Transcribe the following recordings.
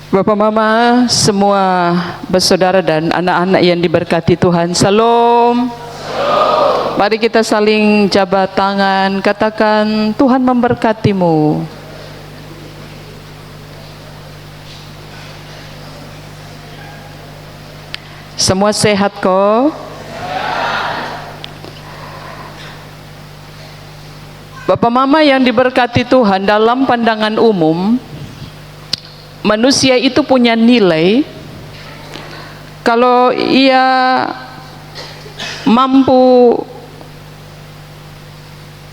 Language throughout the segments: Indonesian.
Bapak Mama, semua bersaudara dan anak-anak yang diberkati Tuhan, Salam. Mari kita saling jabat tangan, katakan Tuhan memberkatimu. Semua sehat kok? Bapak Mama yang diberkati Tuhan, dalam pandangan umum manusia itu punya nilai kalau ia mampu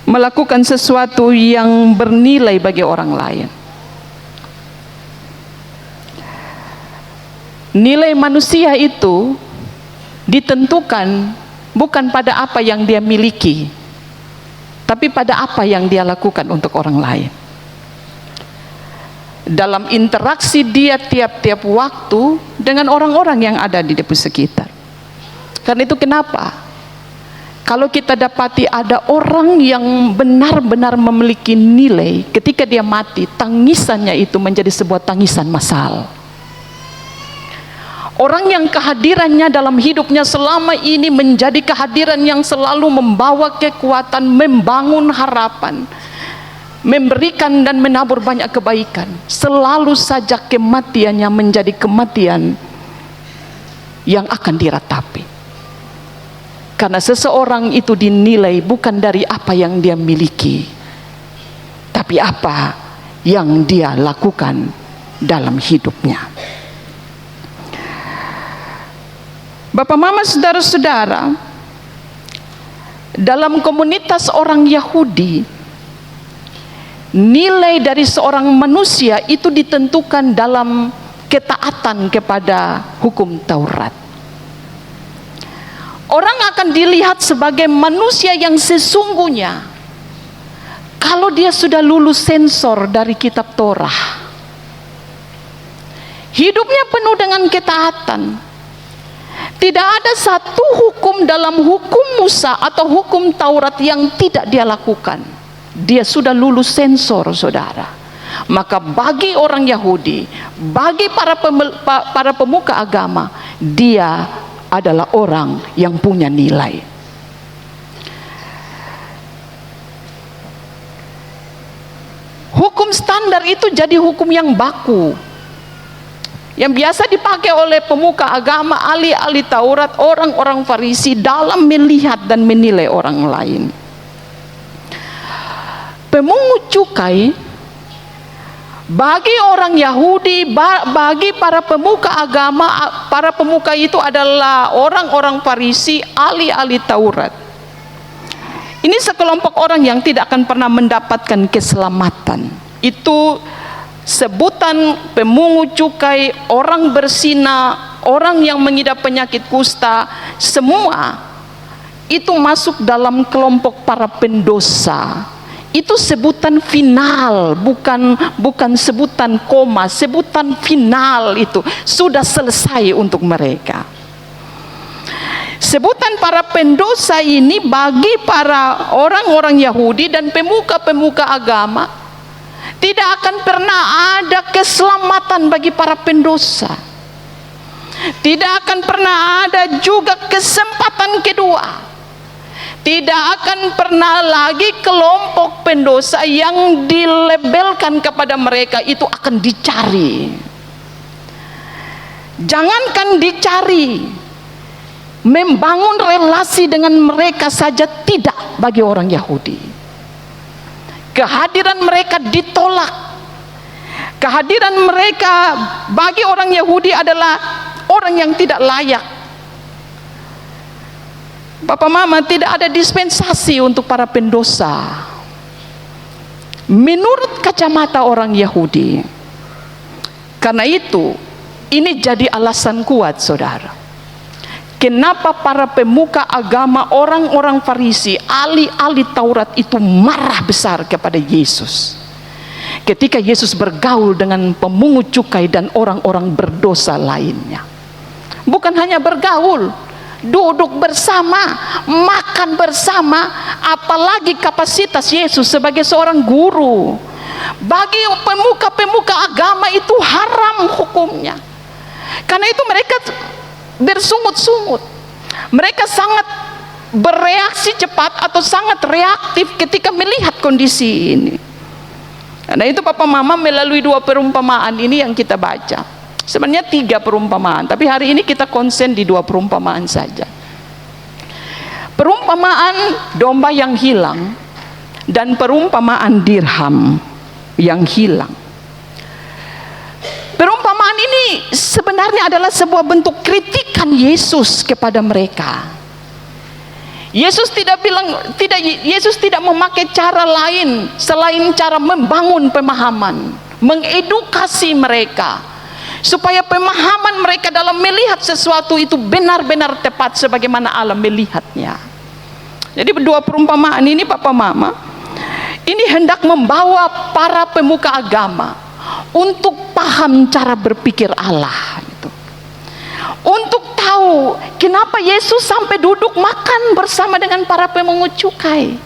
melakukan sesuatu yang bernilai bagi orang lain. Nilai manusia itu ditentukan bukan pada apa yang dia miliki, tapi pada apa yang dia lakukan untuk orang lain. Dalam interaksi dia tiap-tiap waktu dengan orang-orang yang ada di sekitar. Karena itu kenapa kalau kita dapati ada orang yang benar-benar memiliki nilai, ketika dia mati tangisannya itu menjadi sebuah tangisan massal. Orang yang kehadirannya dalam hidupnya selama ini menjadi kehadiran yang selalu membawa kekuatan, membangun harapan, memberikan dan menabur banyak kebaikan, selalu saja kematiannya menjadi kematian yang akan diratapi. Karena seseorang itu dinilai bukan dari apa yang dia miliki, tapi apa yang dia lakukan dalam hidupnya. Bapak Mama, saudara-saudara, dalam komunitas orang Yahudi, nilai dari seorang manusia itu ditentukan dalam ketaatan kepada hukum Taurat. Orang akan dilihat sebagai manusia yang sesungguhnya kalau dia sudah lulus sensor dari kitab Torah. Hidupnya penuh dengan ketaatan. Tidak ada satu hukum dalam hukum Musa atau hukum Taurat yang tidak dia lakukan. Dia sudah lulus sensor, saudara. Maka bagi orang Yahudi, bagi para pemuka agama, dia adalah orang yang punya nilai. Hukum standar itu jadi hukum yang baku, yang biasa dipakai oleh pemuka agama, ahli-ahli Taurat, orang-orang Farisi dalam melihat dan menilai orang lain. Pemungut cukai bagi orang Yahudi, bagi para pemuka agama, para pemuka itu adalah orang-orang Farisi, ahli-ahli Taurat. Ini sekelompok orang yang tidak akan pernah mendapatkan keselamatan. Itu sebutan pemungut cukai, orang berzina, orang yang mengidap penyakit kusta, semua itu masuk dalam kelompok para pendosa. Itu sebutan final, bukan sebutan koma, sebutan final. Itu sudah selesai untuk mereka. Sebutan para pendosa ini bagi para orang-orang Yahudi dan pemuka-pemuka agama, tidak akan pernah ada keselamatan bagi para pendosa. Tidak akan pernah ada juga kesempatan kedua. Tidak akan pernah lagi kelompok pendosa yang dilabelkan kepada mereka itu akan dicari. Jangankan dicari, membangun relasi dengan mereka saja tidak bagi orang Yahudi. Kehadiran mereka ditolak. Kehadiran mereka bagi orang Yahudi adalah orang yang tidak layak. Bapak Mama, tidak ada dispensasi untuk para pendosa menurut kacamata orang Yahudi. Karena itu, ini jadi alasan kuat, saudara, kenapa para pemuka agama, orang-orang Farisi, ahli-ahli Taurat itu marah besar kepada Yesus ketika Yesus bergaul dengan pemungut cukai dan orang-orang berdosa lainnya. Bukan hanya bergaul, duduk bersama, makan bersama, apalagi kapasitas Yesus sebagai seorang guru. Bagi pemuka-pemuka agama itu haram hukumnya. Karena itu mereka bersungut-sungut. Mereka sangat bereaksi cepat atau sangat reaktif ketika melihat kondisi ini. Karena itu Papa Mama melalui 2 perumpamaan ini yang kita baca. Sebenarnya 3 perumpamaan, tapi hari ini kita konsen di 2 perumpamaan saja. Perumpamaan domba yang hilang dan perumpamaan dirham yang hilang. Perumpamaan ini sebenarnya adalah sebuah bentuk kritikan Yesus kepada mereka. Yesus tidak memakai cara lain selain cara membangun pemahaman, mengedukasi mereka supaya pemahaman mereka dalam melihat sesuatu itu benar-benar tepat sebagaimana Allah melihatnya. Jadi 2 perumpamaan ini Papa Mama ini hendak membawa para pemuka agama untuk paham cara berpikir Allah gitu. Untuk tahu kenapa Yesus sampai duduk makan bersama dengan para pemungut cukai.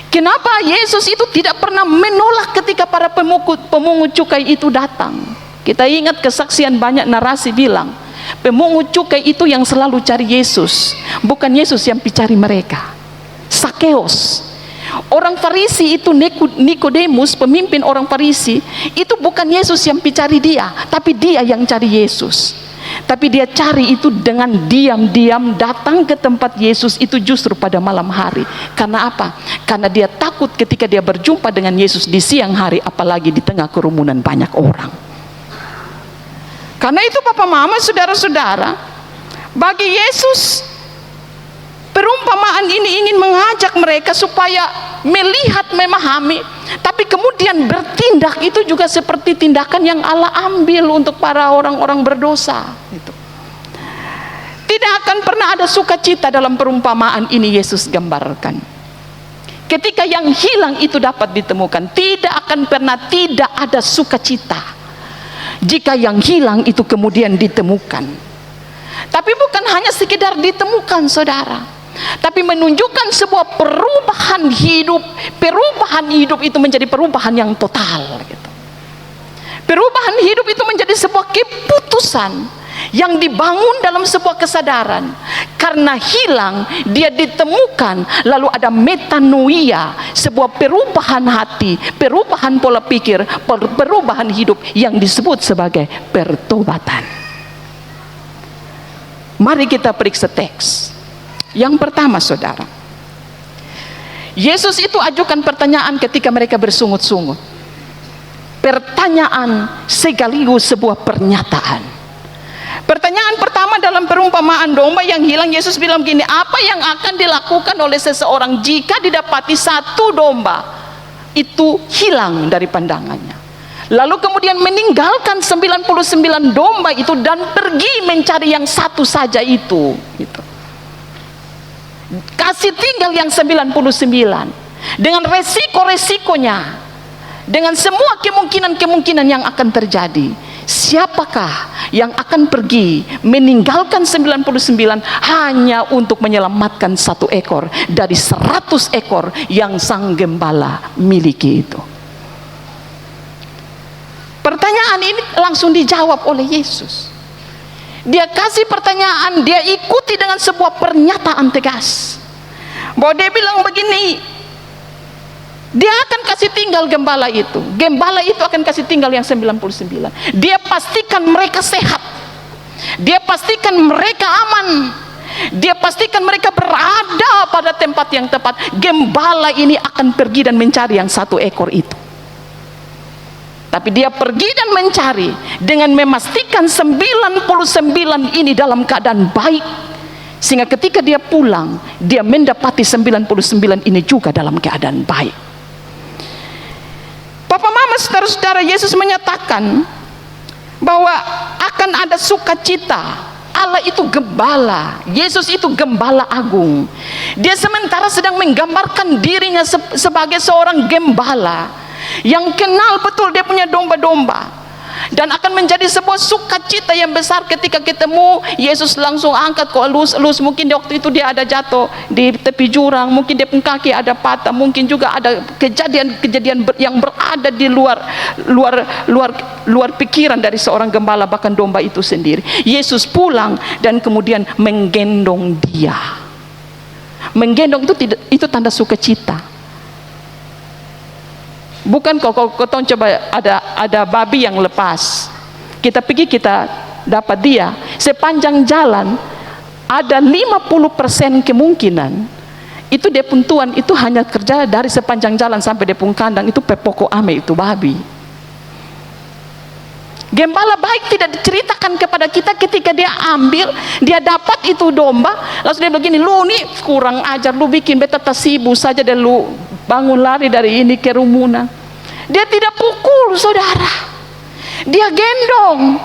Kenapa Yesus itu tidak pernah menolak ketika para pemungut cukai itu datang. Kita ingat kesaksian banyak narasi bilang pemungut cukai itu yang selalu cari Yesus, bukan Yesus yang dicari mereka. Sakeus, orang Farisi itu, Nikodemus, pemimpin orang Farisi itu bukan Yesus yang dicari dia, tapi dia yang cari Yesus. Tapi dia cari itu dengan diam-diam datang ke tempat Yesus itu justru pada malam hari. Karena apa? Karena dia takut ketika dia berjumpa dengan Yesus di siang hari, apalagi di tengah kerumunan banyak orang. Karena itu Papa Mama, saudara-saudara, bagi Yesus perumpamaan ini ingin mengajak mereka supaya melihat, memahami, tapi kemudian bertindak itu juga seperti tindakan yang Allah ambil untuk para orang-orang berdosa. Tidak akan pernah ada sukacita dalam perumpamaan ini Yesus gambarkan. Ketika yang hilang itu dapat ditemukan, tidak akan pernah tidak ada sukacita jika yang hilang itu kemudian ditemukan. Tapi bukan hanya sekedar ditemukan, saudara, tapi menunjukkan sebuah perubahan hidup. Perubahan hidup itu menjadi perubahan yang total gitu. Perubahan hidup itu menjadi sebuah keputusan yang dibangun dalam sebuah kesadaran. Karena hilang, dia ditemukan, lalu ada metanoia, sebuah perubahan hati, perubahan pola pikir, perubahan hidup yang disebut sebagai pertobatan. Mari kita periksa teks. Yang pertama, saudara, Yesus itu ajukan pertanyaan ketika mereka bersungut-sungut. Pertanyaan sekaligus sebuah pernyataan. Pertanyaan pertama dalam perumpamaan domba yang hilang, Yesus bilang gini, apa yang akan dilakukan oleh seseorang jika didapati 1 domba itu hilang dari pandangannya, lalu kemudian meninggalkan 99 domba itu dan pergi mencari yang 1 saja itu gitu. Kasih tinggal yang 99 dengan resiko-resikonya, dengan semua kemungkinan-kemungkinan yang akan terjadi. Siapakah yang akan pergi meninggalkan 99 hanya untuk menyelamatkan 1 ekor dari 100 ekor yang sang gembala miliki itu? Pertanyaan ini langsung dijawab oleh Yesus. Dia kasih pertanyaan, dia ikuti dengan sebuah pernyataan tegas bahwa dia bilang begini, dia akan kasih tinggal gembala itu. Gembala itu akan kasih tinggal yang 99. Dia pastikan mereka sehat. Dia pastikan mereka aman. Dia pastikan mereka berada pada tempat yang tepat. Gembala ini akan pergi dan mencari yang 1 ekor itu. Tapi dia pergi dan mencari dengan memastikan 99 ini dalam keadaan baik. Sehingga ketika dia pulang, dia mendapati 99 ini juga dalam keadaan baik. Papa Mama, saudara-saudara, Yesus menyatakan bahwa akan ada sukacita. Allah itu gembala, Yesus itu gembala agung. Dia sementara sedang menggambarkan dirinya sebagai seorang gembala yang kenal betul dia punya domba-domba, Dan akan menjadi sebuah sukacita yang besar ketika ketemu Yesus langsung angkat kok elus. Mungkin di waktu itu dia ada jatuh di tepi jurang, mungkin dia pun kaki ada patah, mungkin juga ada kejadian yang berada di luar pikiran dari seorang gembala, bahkan domba itu sendiri. Yesus pulang dan kemudian menggendong dia. Menggendong itu tanda sukacita. Bukan kalau coba ada babi yang lepas, kita pergi kita dapat dia, sepanjang jalan ada 50% kemungkinan itu dia pun tuan itu hanya kerja dari sepanjang jalan sampai dia pun kandang itu pepoko ame itu babi. Gembala baik tidak diceritakan kepada kita ketika dia ambil, dia dapat itu domba, langsung dia begini, lu nih kurang ajar, lu bikin beta tasibu saja dan lu bangun lari dari ini kerumunan. Dia tidak pukul, saudara. Dia gendong.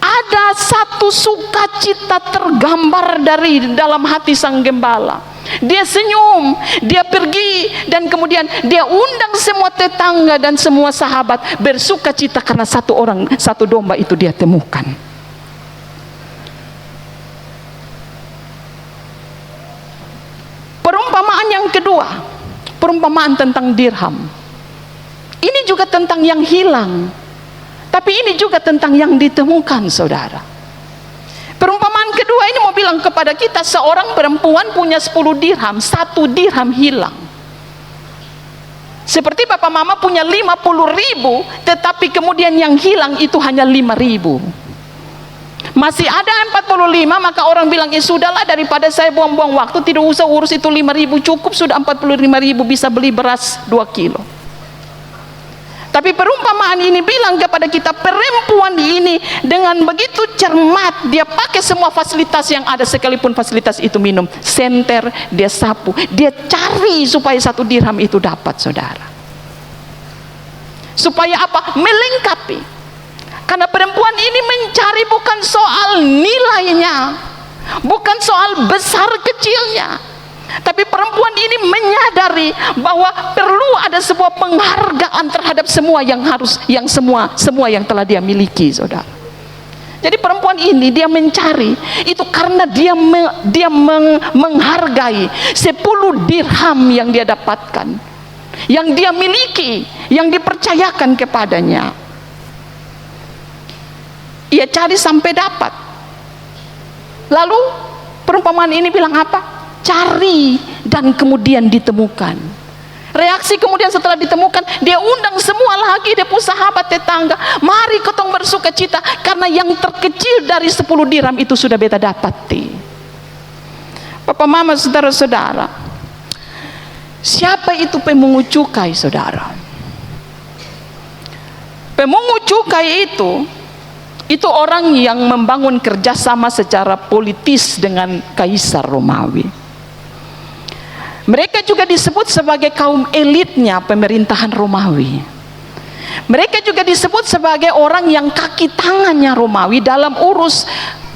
Ada satu sukacita tergambar dari dalam hati sang gembala. Dia senyum, dia pergi, dan kemudian dia undang semua tetangga dan semua sahabat bersukacita karena satu domba itu dia temukan. Perumpamaan yang kedua, perumpamaan tentang dirham. Ini juga tentang yang hilang, tapi ini juga tentang yang ditemukan, saudara. Perumpamaan kedua ini mau bilang kepada kita, seorang perempuan punya 10 dirham, 1 dirham hilang. Seperti bapak mama punya 50.000, tetapi kemudian yang hilang itu hanya 5.000. Masih ada 45, maka orang bilang, sudahlah daripada saya buang-buang waktu, tidak usah urus itu 5.000, cukup sudah 45.000 bisa beli beras 2 kilo. Tapi perumpamaan ini bilang kepada kita, perempuan ini dengan begitu cermat, dia pakai semua fasilitas yang ada, sekalipun fasilitas itu minum, senter, dia sapu, dia cari supaya 1 dirham itu dapat, saudara. Supaya apa? Melengkapi. Karena perempuan ini mencari bukan soal nilainya, bukan soal besar kecilnya, tapi perempuan ini menyadari bahwa perlu ada sebuah penghargaan terhadap semua semua yang telah dia miliki, saudara. Jadi perempuan ini dia mencari itu karena dia menghargai 10 dirham yang dia dapatkan, yang dia miliki, yang dipercayakan kepadanya. Ia cari sampai dapat. Lalu perumpamaan ini bilang apa? Cari dan kemudian ditemukan. Reaksi kemudian setelah ditemukan, dia undang semua lagi, dia pun sahabat tetangga, mari ketong bersuka cita karena yang terkecil dari 10 dirham itu sudah beta dapati. Bapak mama saudara-saudara, siapa itu pemungut cukai, saudara? Pemungut cukai itu orang yang membangun kerjasama secara politis dengan Kaisar Romawi. Mereka juga disebut sebagai kaum elitnya pemerintahan Romawi. Mereka juga disebut sebagai orang yang kaki tangannya Romawi dalam urus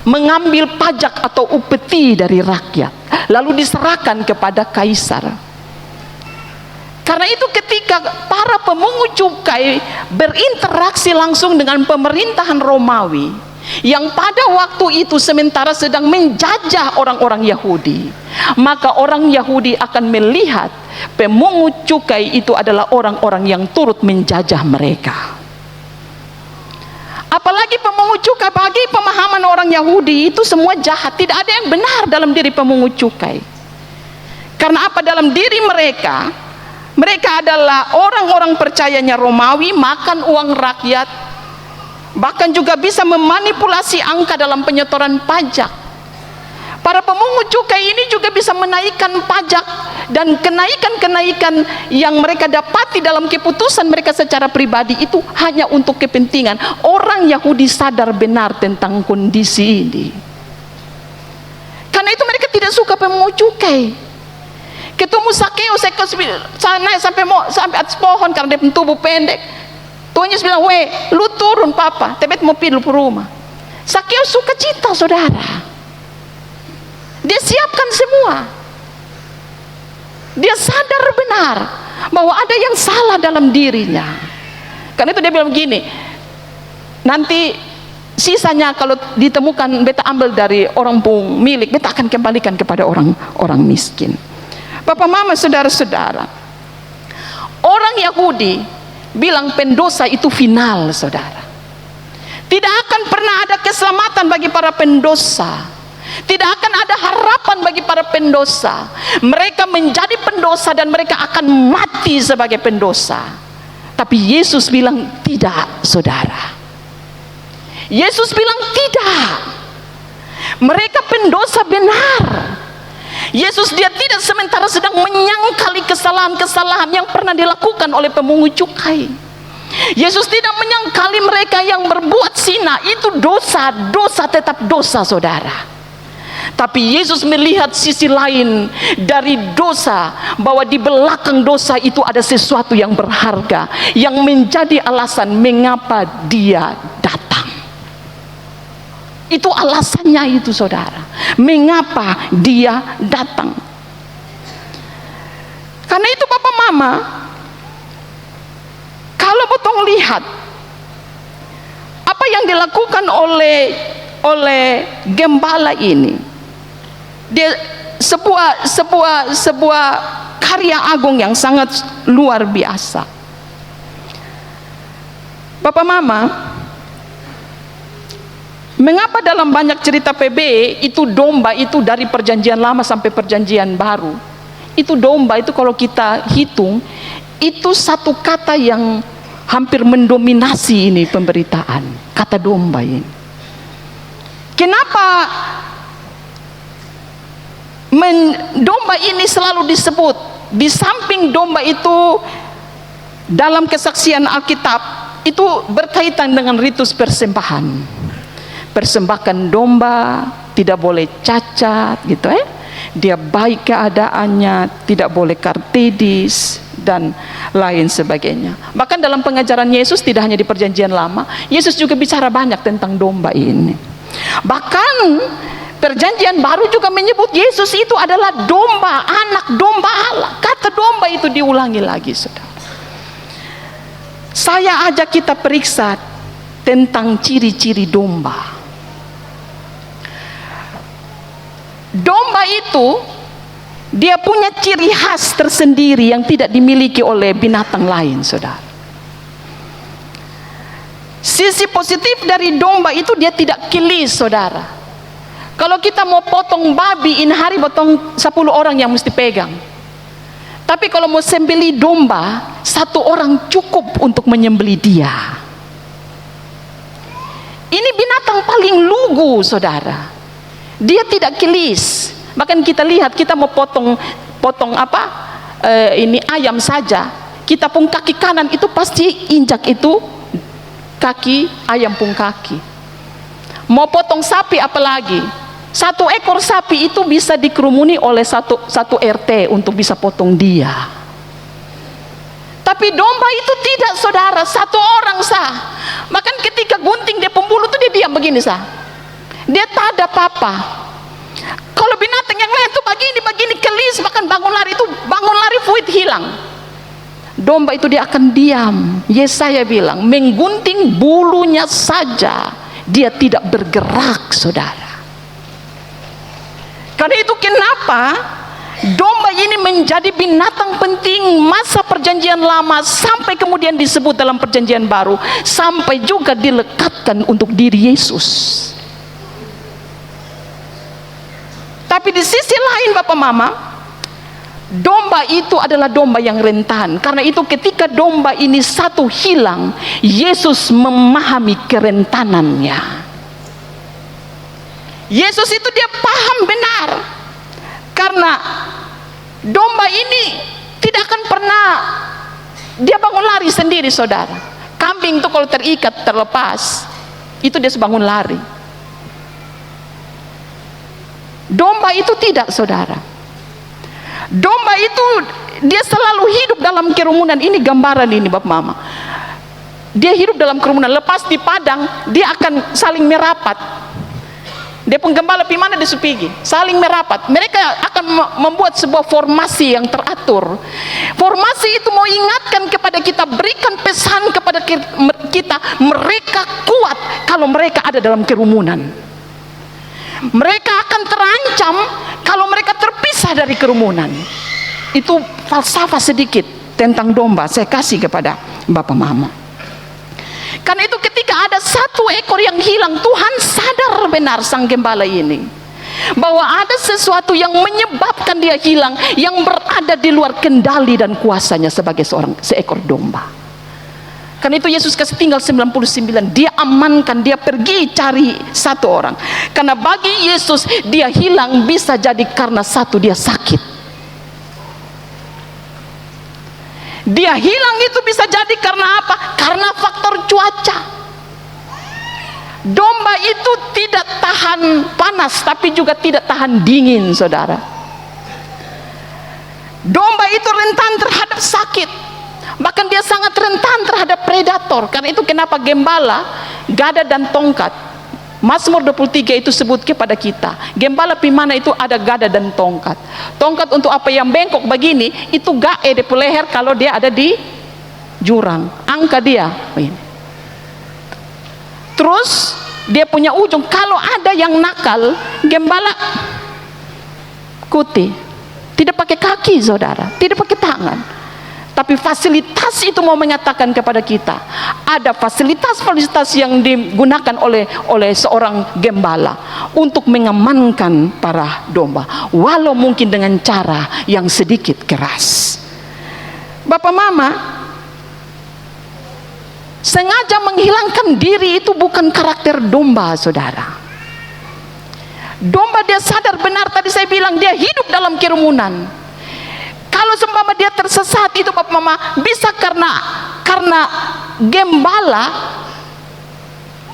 mengambil pajak atau upeti dari rakyat, lalu diserahkan kepada Kaisar. Karena itu ketika para pemungut cukai berinteraksi langsung dengan pemerintahan Romawi, yang pada waktu itu sementara sedang menjajah orang-orang Yahudi, maka orang Yahudi akan melihat pemungut cukai itu adalah orang-orang yang turut menjajah mereka. Apalagi pemungut cukai, bagi pemahaman orang Yahudi itu semua jahat, tidak ada yang benar dalam diri pemungut cukai. Karena apa? Dalam diri mereka adalah orang-orang percayanya Romawi, makan uang rakyat, bahkan juga bisa memanipulasi angka dalam penyetoran pajak. Para pemungut cukai ini juga bisa menaikkan pajak dan kenaikan-kenaikan yang mereka dapati dalam keputusan mereka secara pribadi itu hanya untuk kepentingan. Orang Yahudi sadar benar tentang kondisi ini. Karena itu mereka tidak suka pemungut cukai. Ketemu Sakeus naik sampai atas pohon karena dia tubuh pendek. Tuannya bilang, "Weh, lu turun papa, tebet mau pergi ke rumah." Sakeus suka cita, saudara. Dia siapkan semua. Dia sadar benar bahwa ada yang salah dalam dirinya. Karena itu dia bilang begini, nanti sisanya kalau ditemukan beta ambil dari orang pemilik, beta akan kembalikan kepada orang miskin. Bapak mama saudara-saudara, orang Yahudi bilang pendosa itu final, saudara. Tidak akan pernah ada keselamatan bagi para pendosa. Tidak akan ada harapan bagi para pendosa. Mereka menjadi pendosa dan mereka akan mati sebagai pendosa. Tapi Yesus bilang tidak, saudara. Yesus bilang tidak. Mereka pendosa benar. Yesus dia tidak sementara sedang menyangkali kesalahan-kesalahan yang pernah dilakukan oleh pemungut cukai. Yesus tidak menyangkali mereka yang berbuat zina. Itu dosa, dosa tetap dosa, saudara. Tapi Yesus melihat sisi lain dari dosa, bahwa di belakang dosa itu ada sesuatu yang berharga, yang menjadi alasan mengapa dia datang. Itu alasannya itu, saudara, mengapa dia datang. Karena itu Bapak Mama, kalau potong lihat apa yang dilakukan oleh gembala ini, dia sebuah karya agung yang sangat luar biasa. Bapak Mama, mengapa dalam banyak cerita PB itu domba itu dari perjanjian lama sampai perjanjian baru, itu domba itu kalau kita hitung itu satu kata yang hampir mendominasi ini pemberitaan, kata domba ini. Kenapa domba ini selalu disebut? Di samping domba itu dalam kesaksian Alkitab itu berkaitan dengan ritus persembahan. Persembahkan domba tidak boleh cacat, gitu dia baik keadaannya, tidak boleh kartidis dan lain sebagainya. Bahkan dalam pengajaran Yesus, tidak hanya di perjanjian lama, Yesus juga bicara banyak tentang domba ini. Bahkan perjanjian baru juga menyebut Yesus itu adalah domba, anak domba Allah. Kata domba itu diulangi lagi, saudara. Saya ajak kita periksa tentang ciri-ciri domba. Domba itu dia punya ciri khas tersendiri yang tidak dimiliki oleh binatang lain, saudara. Sisi positif dari domba itu dia tidak kilis, saudara. Kalau kita mau potong babi, ini hari potong 10 orang yang mesti pegang. Tapi kalau mau sembelih domba, 1 orang cukup untuk menyembelih dia. Ini binatang paling lugu, saudara. Dia tidak kilis. Bahkan kita lihat, kita mau potong ini ayam saja, kita pun kaki kanan itu pasti injak itu kaki ayam pun kaki. Mau potong sapi apalagi, 1 ekor sapi itu bisa dikerumuni oleh satu RT untuk bisa potong dia. Tapi domba itu tidak, saudara, 1 orang sah. Bahkan ketika gunting dia pembulu tuh dia diam begini sah. Dia tak ada apa-apa. Kalau binatang yang lain tuh begini kelis, bahkan bangun lari fuit hilang. Domba itu dia akan diam. Yesaya bilang, menggunting bulunya saja dia tidak bergerak, saudara. Karena itu kenapa domba ini menjadi binatang penting masa perjanjian lama sampai kemudian disebut dalam perjanjian baru, sampai juga dilekatkan untuk diri Yesus. Tapi di sisi lain Bapak Mama, domba itu adalah domba yang rentan. Karena itu ketika domba ini satu hilang, Yesus memahami kerentanannya. Yesus itu dia paham benar. Karena domba ini tidak akan pernah dia bangun lari sendiri, saudara. Kambing itu kalau terikat terlepas, itu dia bangun lari. Domba itu tidak, saudara. Domba itu dia selalu hidup dalam kerumunan. Ini gambaran ini Bapak Mama. Dia hidup dalam kerumunan. Lepas di padang dia akan saling merapat. Dia penggembala pi mana dia supigi, saling merapat. Mereka akan membuat sebuah formasi yang teratur. Formasi itu mau ingatkan kepada kita, berikan pesan kepada kita, mereka kuat kalau mereka ada dalam kerumunan. Mereka akan terancam kalau mereka terpisah dari kerumunan. Itu falsafah sedikit tentang domba saya kasih kepada Bapak Mama. Karena itu ketika ada satu ekor yang hilang, Tuhan sadar benar sang gembala ini bahwa ada sesuatu yang menyebabkan dia hilang, yang berada di luar kendali dan kuasanya sebagai seekor domba. Karena itu Yesus kasih tinggal 99. Dia amankan, dia pergi cari satu orang. Karena bagi Yesus dia hilang bisa jadi karena satu, dia sakit. Dia hilang itu bisa jadi karena apa? Karena faktor cuaca. Domba itu tidak tahan panas, tapi juga tidak tahan dingin, saudara. Domba itu rentan terhadap sakit, bahkan dia sangat rentan terhadap predator. Karena itu kenapa gembala, gada dan tongkat. Mazmur 23 itu sebut kepada kita, gembala pimana itu ada gada dan tongkat. Tongkat untuk apa? Yang bengkok begini, itu gae di leher kalau dia ada di jurang, angka dia. Terus dia punya ujung, kalau ada yang nakal, gembala kuti, tidak pakai kaki, saudara, tidak pakai tangan. Tapi fasilitas itu mau menyatakan kepada kita, ada fasilitas-fasilitas yang digunakan oleh seorang gembala untuk mengamankan para domba, walau mungkin dengan cara yang sedikit keras. Bapak Mama, sengaja menghilangkan diri itu bukan karakter domba, saudara. Domba dia sadar benar, tadi saya bilang dia hidup dalam kerumunan. Kalau seumpama dia tersesat itu Bapak Mama, bisa karena gembala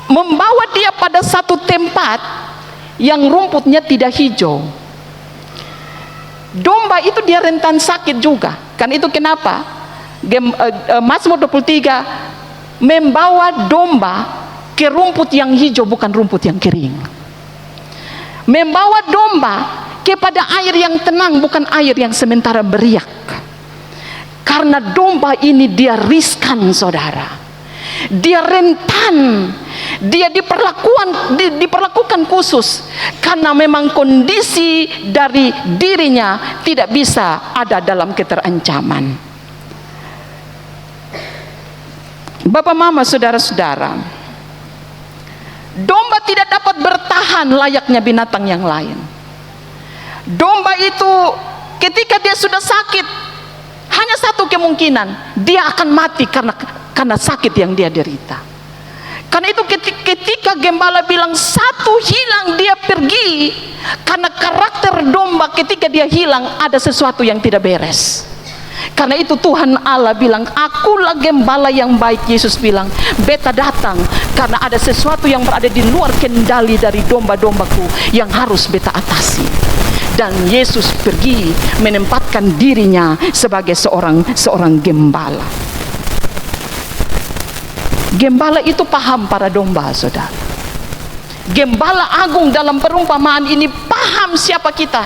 membawa dia pada satu tempat yang rumputnya tidak hijau. Domba itu dia rentan sakit juga. Kan itu kenapa Mazmur 23 membawa domba ke rumput yang hijau, bukan rumput yang kering. Membawa domba kepada air yang tenang, bukan air yang sementara beriak. Karena domba ini dia riskan, saudara. Dia rentan, dia diperlakukan khusus karena memang kondisi dari dirinya tidak bisa ada dalam keterancaman. Bapak Mama, saudara-saudara, domba tidak dapat bertahan layaknya binatang yang lain. Domba itu ketika dia sudah sakit, hanya satu kemungkinan, dia akan mati karena sakit yang dia derita. Karena itu ketika gembala bilang satu hilang, dia pergi, karena karakter domba ketika dia hilang ada sesuatu yang tidak beres. Karena itu Tuhan Allah bilang, akulah gembala yang baik. Yesus bilang, beta datang karena ada sesuatu yang berada di luar kendali dari domba-dombaku yang harus beta atasi. Dan Yesus pergi menempatkan dirinya sebagai seorang gembala. Gembala itu paham para domba, saudara. Gembala agung dalam perumpamaan ini paham siapa kita,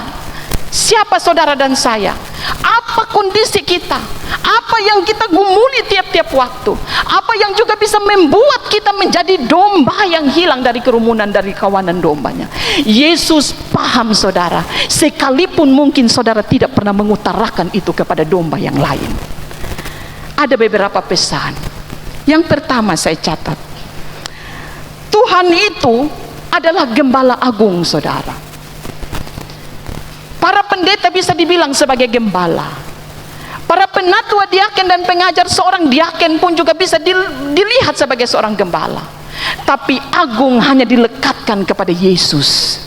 siapa saudara dan saya, apa kondisi kita, apa yang kita gumuli tiap-tiap waktu, apa yang juga bisa membuat kita menjadi domba yang hilang dari kerumunan, dari kawanan dombanya. Yesus paham, saudara, sekalipun mungkin saudara tidak pernah mengutarakan itu kepada domba yang lain. Ada beberapa pesan. Yang pertama saya catat, Tuhan itu adalah gembala agung, saudara. Para pendeta bisa dibilang sebagai gembala. Para penatua, diaken dan pengajar, seorang diaken pun juga bisa dilihat sebagai seorang gembala. Tapi agung hanya dilekatkan kepada Yesus.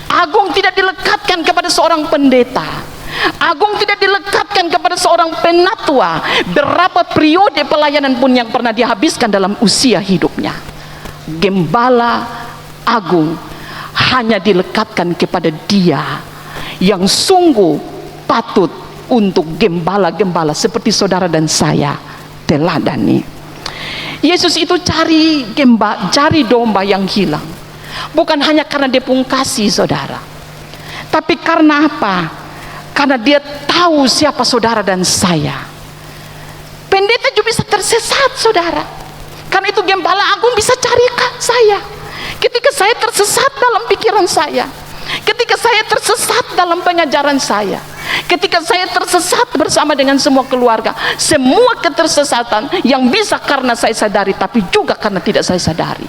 Agung tidak dilekatkan kepada seorang pendeta. Agung tidak dilekatkan kepada seorang penatua. Berapa periode pelayanan pun yang pernah dihabiskan dalam usia hidupnya. Gembala agung hanya dilekatkan kepada Dia yang sungguh patut untuk gembala-gembala seperti saudara dan saya teladani. Yesus itu cari domba yang hilang. Bukan hanya karena dia pun kasih saudara, tapi karena apa? Karena dia tahu siapa saudara dan saya. Pendeta juga bisa tersesat saudara, karena itu gembala agung bisa carikan saya ketika saya tersesat dalam pikiran saya, ketika saya tersesat dalam pengajaran saya, ketika saya tersesat bersama dengan semua keluarga. Semua ketersesatan yang bisa karena saya sadari, tapi juga karena tidak saya sadari.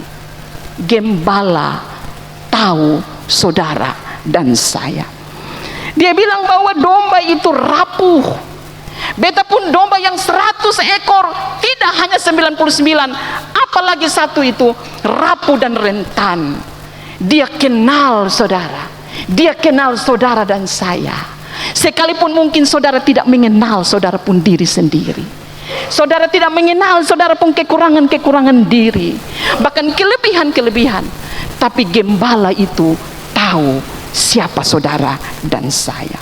Gembala tahu saudara dan saya. Dia bilang bahwa domba itu rapuh. Beta pun domba yang 100 ekor, tidak hanya 99, apalagi satu itu rapuh dan rentan. Dia kenal saudara, dia kenal saudara dan saya. Sekalipun mungkin saudara tidak mengenal saudara pun diri sendiri, saudara tidak mengenal saudara pun kekurangan-kekurangan diri, bahkan kelebihan-kelebihan, tapi gembala itu tahu siapa saudara dan saya.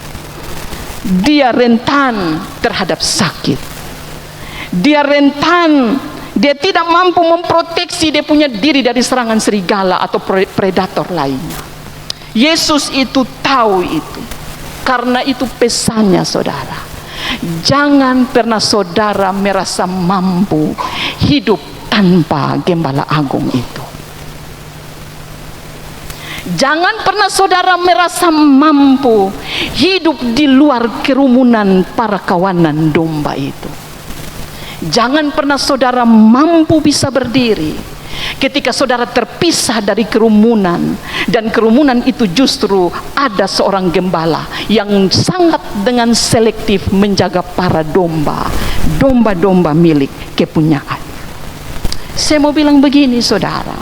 Dia rentan terhadap sakit, dia rentan, dia tidak mampu memproteksi dia punya diri dari serangan serigala atau predator lainnya. Yesus itu tahu itu. Karena itu pesannya saudara, jangan pernah saudara merasa mampu hidup tanpa gembala agung itu. Jangan pernah saudara merasa mampu hidup di luar kerumunan para kawanan domba itu. Jangan pernah saudara mampu bisa berdiri ketika saudara terpisah dari kerumunan, dan kerumunan itu justru ada seorang gembala yang sangat dengan selektif menjaga para domba-domba milik kepunyaan. Saya mau bilang begini saudara,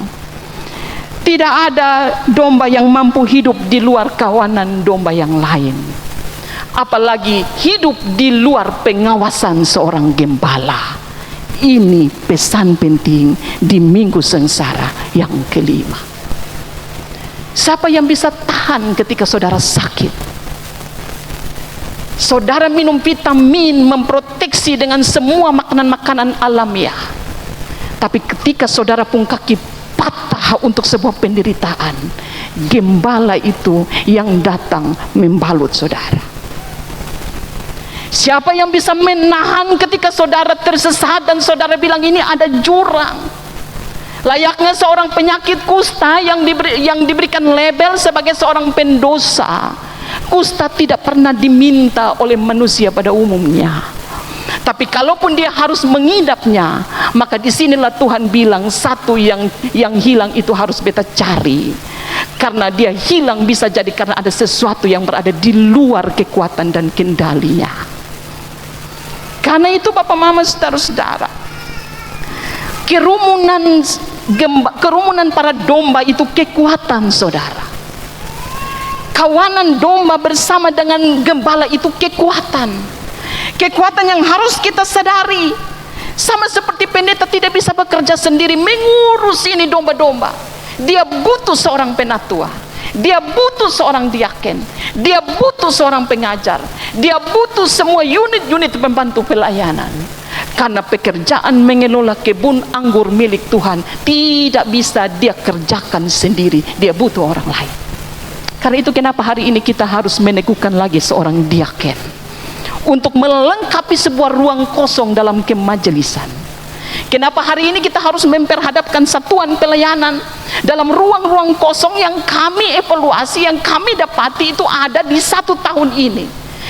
tidak ada domba yang mampu hidup di luar kawanan domba yang lain, apalagi hidup di luar pengawasan seorang gembala. Ini pesan penting di minggu sengsara yang kelima. Siapa yang bisa tahan ketika saudara sakit? Saudara minum vitamin, memproteksi dengan semua makanan-makanan alamiah, tapi ketika saudara pun kaki patah untuk sebuah penderitaan, gembala itu yang datang membalut saudara. Siapa yang bisa menahan ketika saudara tersesat dan saudara bilang ini ada jurang? Layaknya seorang penyakit kusta yang diberikan label sebagai seorang pendosa. Kusta tidak pernah diminta oleh manusia pada umumnya, tapi kalaupun dia harus mengidapnya, maka disinilah Tuhan bilang satu yang hilang itu harus beta cari. Karena dia hilang bisa jadi karena ada sesuatu yang berada di luar kekuatan dan kendalinya. Karena itu Bapak Mama saudara-saudara, kerumunan para domba itu kekuatan saudara. Kawanan domba bersama dengan gembala itu kekuatan yang harus kita sadari. Sama seperti pendeta tidak bisa bekerja sendiri mengurus ini domba-domba, dia butuh seorang penatua, dia butuh seorang diaken, dia butuh seorang pengajar, dia butuh semua unit-unit pembantu pelayanan. Karena pekerjaan mengelola kebun anggur milik Tuhan tidak bisa dia kerjakan sendiri, dia butuh orang lain. Karena itu kenapa hari ini kita harus meneguhkan lagi seorang diaken untuk melengkapi sebuah ruang kosong dalam kemajelisan. Kenapa hari ini kita harus memperhadapkan satuan pelayanan dalam ruang-ruang kosong yang kami evaluasi, yang kami dapati itu ada di 1 tahun ini,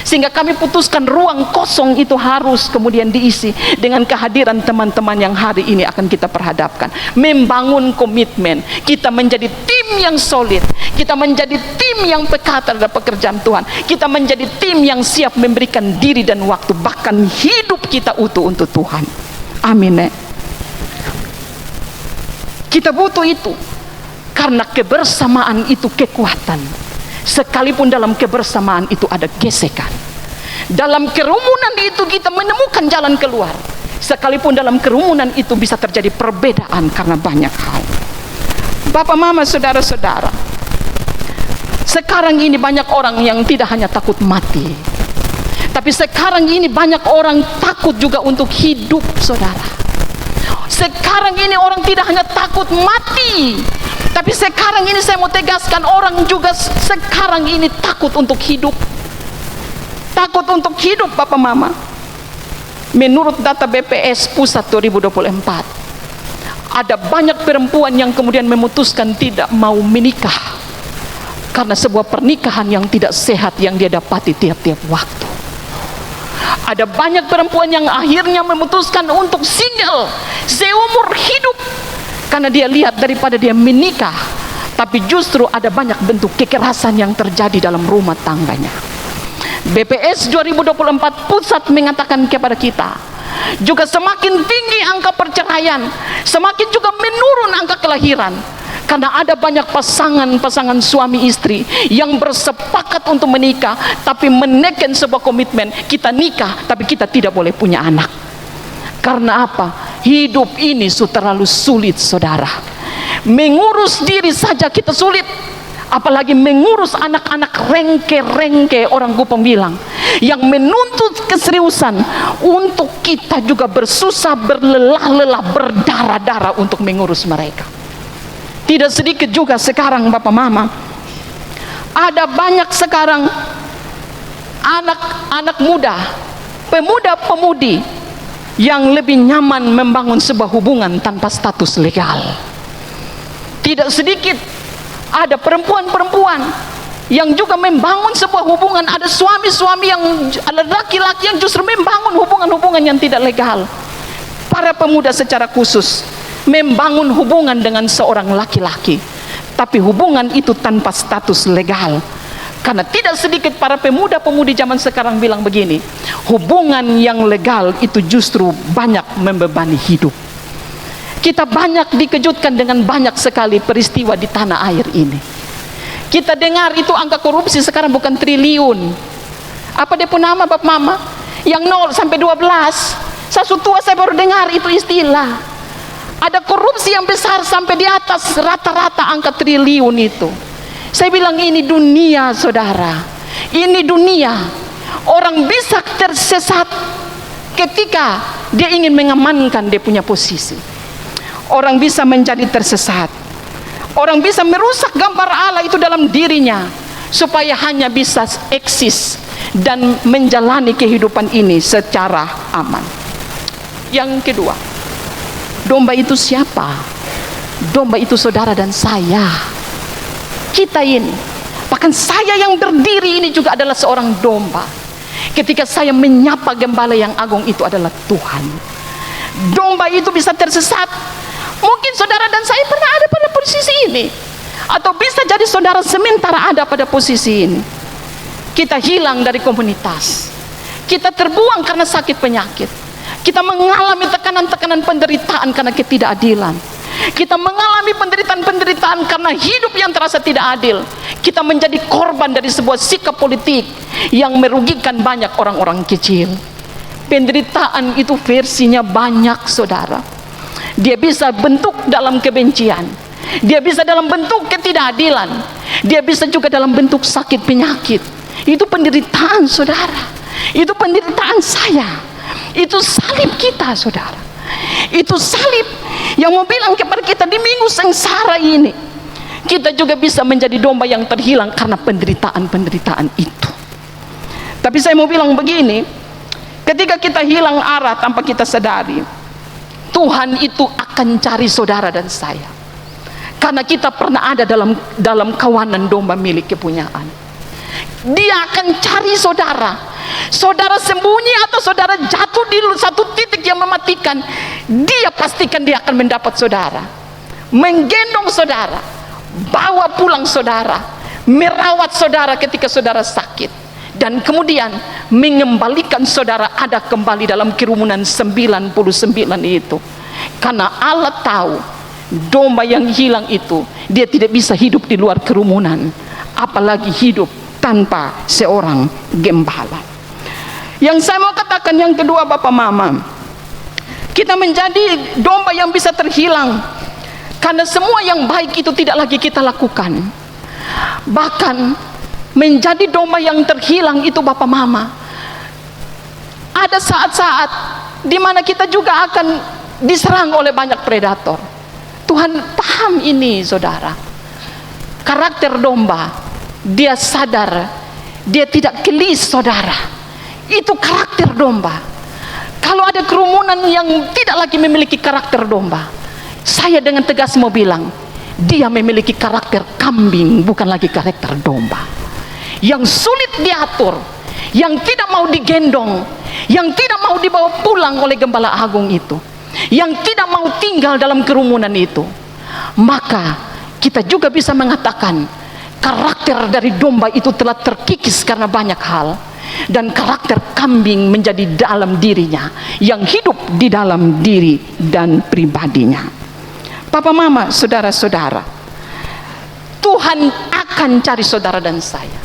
sehingga kami putuskan ruang kosong itu harus kemudian diisi dengan kehadiran teman-teman yang hari ini akan kita perhadapkan. Membangun komitmen, kita menjadi tim yang solid, kita menjadi tim yang peka terhadap pekerjaan Tuhan, kita menjadi tim yang siap memberikan diri dan waktu, bahkan hidup kita utuh untuk Tuhan. Amin. Kita butuh itu karena kebersamaan itu kekuatan. Sekalipun dalam kebersamaan itu ada gesekan, dalam kerumunan itu kita menemukan jalan keluar. Sekalipun dalam kerumunan itu bisa terjadi perbedaan karena banyak hal. Bapak Mama saudara-saudara, sekarang ini banyak orang yang tidak hanya takut mati, tapi sekarang ini banyak orang takut juga untuk hidup saudara. Sekarang ini orang tidak hanya takut mati, tapi sekarang ini saya mau tegaskan, orang juga sekarang ini takut untuk hidup. Takut untuk hidup, Bapak Mama. Menurut data BPS Pusat 2024, ada banyak perempuan yang kemudian memutuskan tidak mau menikah karena sebuah pernikahan yang tidak sehat yang dia dapati tiap-tiap waktu. Ada banyak perempuan yang akhirnya memutuskan untuk single seumur hidup karena dia lihat daripada dia menikah, tapi justru ada banyak bentuk kekerasan yang terjadi dalam rumah tangganya. BPS 2024 Pusat mengatakan kepada kita, juga semakin tinggi angka perceraian, semakin juga menurun angka kelahiran, karena ada banyak pasangan suami istri yang bersepakat untuk menikah, tapi menekan sebuah komitmen, kita nikah tapi kita tidak boleh punya anak. Karena apa? Hidup ini sudah terlalu sulit, saudara. Mengurus diri saja kita sulit, apalagi mengurus anak-anak rengke-rengke, orang Kupang bilang, yang menuntut keseriusan untuk kita juga bersusah, berlelah-lelah, berdarah-darah untuk mengurus mereka. Tidak sedikit juga sekarang, Bapak Mama, ada banyak sekarang anak-anak muda, pemuda-pemudi yang lebih nyaman membangun sebuah hubungan tanpa status legal. Tidak sedikit ada perempuan-perempuan yang juga membangun sebuah hubungan, ada suami-suami yang, ada laki-laki yang justru membangun hubungan-hubungan yang tidak legal. Para pemuda secara khusus membangun hubungan dengan seorang laki-laki, tapi hubungan itu tanpa status legal. Karena tidak sedikit para pemuda-pemudi zaman sekarang bilang begini, hubungan yang legal itu justru banyak membebani hidup. Kita banyak dikejutkan dengan banyak sekali peristiwa di tanah air ini. Kita dengar itu angka korupsi sekarang bukan triliun. Apa dia pun nama, Bapak Mama? Yang 0 sampai 12. Saya tua, saya baru dengar itu istilah. Ada korupsi yang besar sampai di atas rata-rata angka triliun itu. Saya bilang ini dunia, saudara. Ini dunia. Orang bisa tersesat ketika dia ingin mengamankan dia punya posisi. Orang bisa menjadi tersesat. Orang bisa merusak gambar Allah itu dalam dirinya supaya hanya bisa eksis dan menjalani kehidupan ini secara aman. Yang kedua, domba itu siapa? Domba itu saudara dan saya. Kita ini, bahkan saya yang berdiri ini juga adalah seorang domba. Ketika saya menyapa gembala yang agung itu adalah Tuhan. Domba itu bisa tersesat. Mungkin saudara dan saya pernah ada pada posisi ini, atau bisa jadi saudara sementara ada pada posisi ini. Kita hilang dari komunitas, kita terbuang karena sakit penyakit, kita mengalami tekanan-tekanan penderitaan karena ketidakadilan, kita mengalami penderitaan-penderitaan karena hidup yang terasa tidak adil. Kita menjadi korban dari sebuah sikap politik yang merugikan banyak orang-orang kecil. Penderitaan itu versinya banyak, saudara. Dia bisa bentuk dalam kebencian, dia bisa dalam bentuk ketidakadilan, dia bisa juga dalam bentuk sakit penyakit. Itu penderitaan, saudara. Itu penderitaan saya. Itu salib kita, saudara. Itu salib yang mau bilang kepada kita di minggu sengsara ini, kita juga bisa menjadi domba yang terhilang karena penderitaan-penderitaan itu. Tapi saya mau bilang begini, ketika kita hilang arah tanpa kita sadari, Tuhan itu akan cari saudara dan saya, karena kita pernah ada dalam kawanan domba milik kepunyaan. Dia akan cari saudara. Saudara sembunyi atau saudara jatuh di satu titik yang mematikan, dia pastikan dia akan mendapat saudara, menggendong saudara, bawa pulang saudara, merawat saudara ketika saudara sakit, dan kemudian mengembalikan saudara ada kembali dalam kerumunan 99 itu. Karena Allah tahu domba yang hilang itu dia tidak bisa hidup di luar kerumunan, apalagi hidup tanpa seorang gembala. Yang saya mau katakan yang kedua, Bapak Mama, kita menjadi domba yang bisa terhilang karena semua yang baik itu tidak lagi kita lakukan. Bahkan menjadi domba yang terhilang itu, Bapak Mama, ada saat-saat di mana kita juga akan diserang oleh banyak predator. Tuhan paham ini, saudara. Karakter domba, dia sadar, dia tidak gelis, saudara. Itu karakter domba. Kalau ada kerumunan yang tidak lagi memiliki karakter domba, saya dengan tegas mau bilang, dia memiliki karakter kambing, bukan lagi karakter domba. Yang sulit diatur, yang tidak mau digendong, yang tidak mau dibawa pulang oleh gembala agung itu, yang tidak mau tinggal dalam kerumunan itu. Maka kita juga bisa mengatakan karakter dari domba itu telah terkikis karena banyak hal, dan karakter kambing menjadi dalam dirinya, yang hidup di dalam diri dan pribadinya. Papa mama, saudara-saudara, Tuhan akan cari saudara dan saya.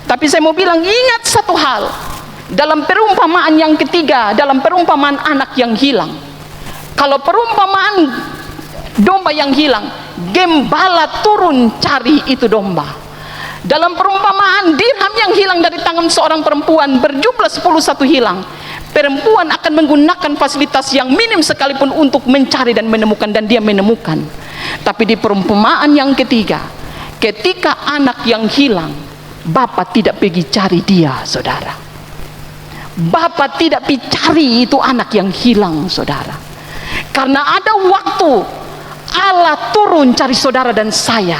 Tapi saya mau bilang, ingat satu hal, dalam perumpamaan yang ketiga, dalam perumpamaan anak yang hilang, kalau perumpamaan domba yang hilang, gembala turun cari itu domba. Dalam perumpamaan dirham yang hilang dari tangan seorang perempuan berjumlah 11 hilang, perempuan akan menggunakan fasilitas yang minim sekalipun untuk mencari dan menemukan, dan dia menemukan. Tapi di perumpamaan yang ketiga, ketika anak yang hilang, Bapak tidak pergi cari dia, saudara. Bapak tidak pergi cari itu anak yang hilang, saudara. Karena ada waktu Allah turun cari saudara dan saya,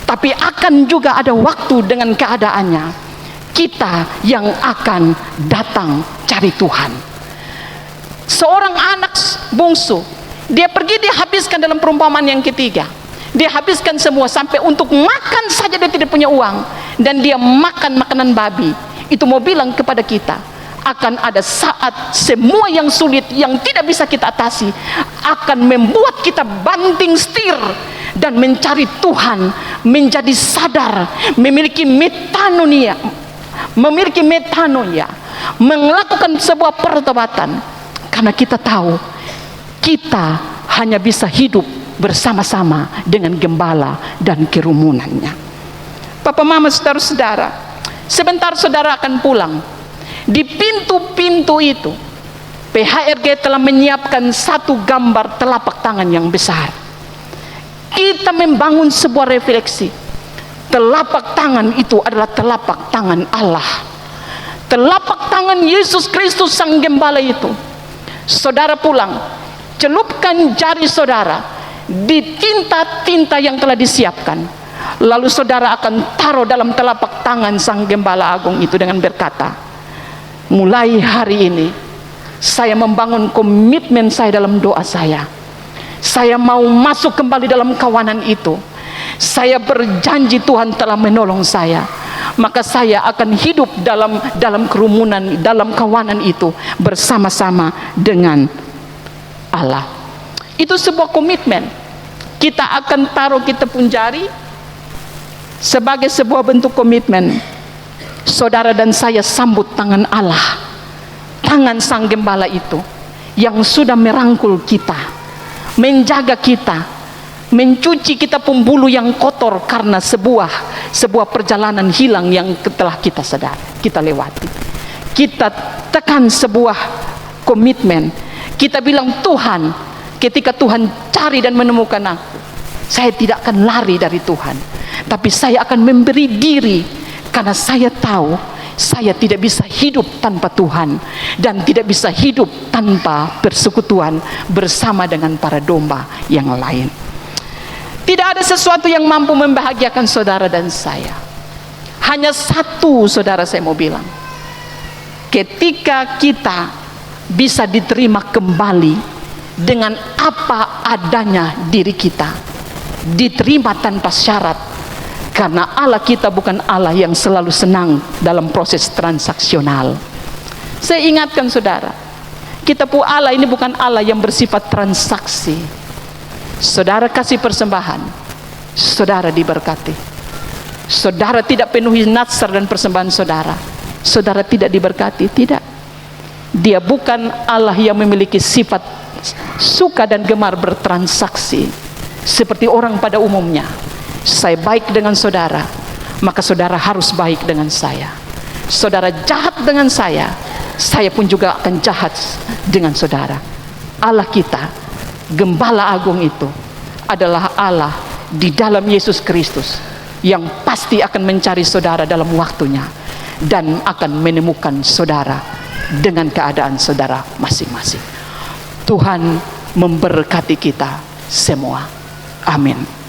tapi akan juga ada waktu dengan keadaannya kita yang akan datang cari Tuhan. Seorang anak bungsu, dia pergi, dia habiskan dalam perumpamaan yang ketiga. Dia habiskan semua, sampai untuk makan saja dia tidak punya uang, dan dia makan makanan babi. Itu mau bilang kepada kita, akan ada saat semua yang sulit, yang tidak bisa kita atasi, akan membuat kita banting setir dan mencari Tuhan, menjadi sadar, memiliki metanoia, melakukan sebuah pertobatan, karena kita tahu kita hanya bisa hidup bersama-sama dengan gembala dan kerumunannya. Papa mama, saudara-saudara, sebentar saudara akan pulang. Di pintu-pintu itu PHRG telah menyiapkan satu gambar telapak tangan yang besar. Kita membangun sebuah refleksi. Telapak tangan itu adalah telapak tangan Allah. Telapak tangan Yesus Kristus sang gembala itu. Saudara pulang, celupkan jari saudara di tinta-tinta yang telah disiapkan, lalu saudara akan taruh dalam telapak tangan sang gembala agung itu dengan berkata, mulai hari ini saya membangun komitmen saya dalam doa saya. Saya mau masuk kembali dalam kawanan itu. Saya berjanji Tuhan telah menolong saya, maka saya akan hidup dalam kerumunan, dalam kawanan itu bersama-sama dengan Allah. Itu sebuah komitmen. Kita akan taruh kita pun jari sebagai sebuah bentuk komitmen. Saudara dan saya sambut tangan Allah, tangan sang gembala itu yang sudah merangkul kita, menjaga kita, mencuci kita pun bulu yang kotor karena sebuah perjalanan hilang yang telah kita lewati. Kita tekan sebuah komitmen. Kita bilang, Tuhan, ketika Tuhan cari dan menemukan aku, saya tidak akan lari dari Tuhan, tapi saya akan memberi diri, karena saya tahu saya tidak bisa hidup tanpa Tuhan, dan tidak bisa hidup tanpa persekutuan bersama dengan para domba yang lain. Tidak ada sesuatu yang mampu membahagiakan saudara dan saya. Hanya satu, saudara, saya mau bilang, ketika kita bisa diterima kembali dengan apa adanya diri kita, diterima tanpa syarat, karena Allah kita bukan Allah yang selalu senang dalam proses transaksional. Saya ingatkan saudara, kita pun Allah ini bukan Allah yang bersifat transaksi. Saudara kasih persembahan, saudara diberkati. Saudara tidak penuhi nazar dan persembahan saudara, saudara tidak diberkati. Tidak. Dia bukan Allah yang memiliki sifat suka dan gemar bertransaksi seperti orang pada umumnya. Saya baik dengan saudara, maka saudara harus baik dengan saya. Saudara jahat dengan saya pun juga akan jahat dengan saudara. Allah kita, Gembala Agung itu adalah Allah di dalam Yesus Kristus yang pasti akan mencari saudara dalam waktunya dan akan menemukan saudara dengan keadaan saudara masing-masing. Tuhan memberkati kita semua. Amin.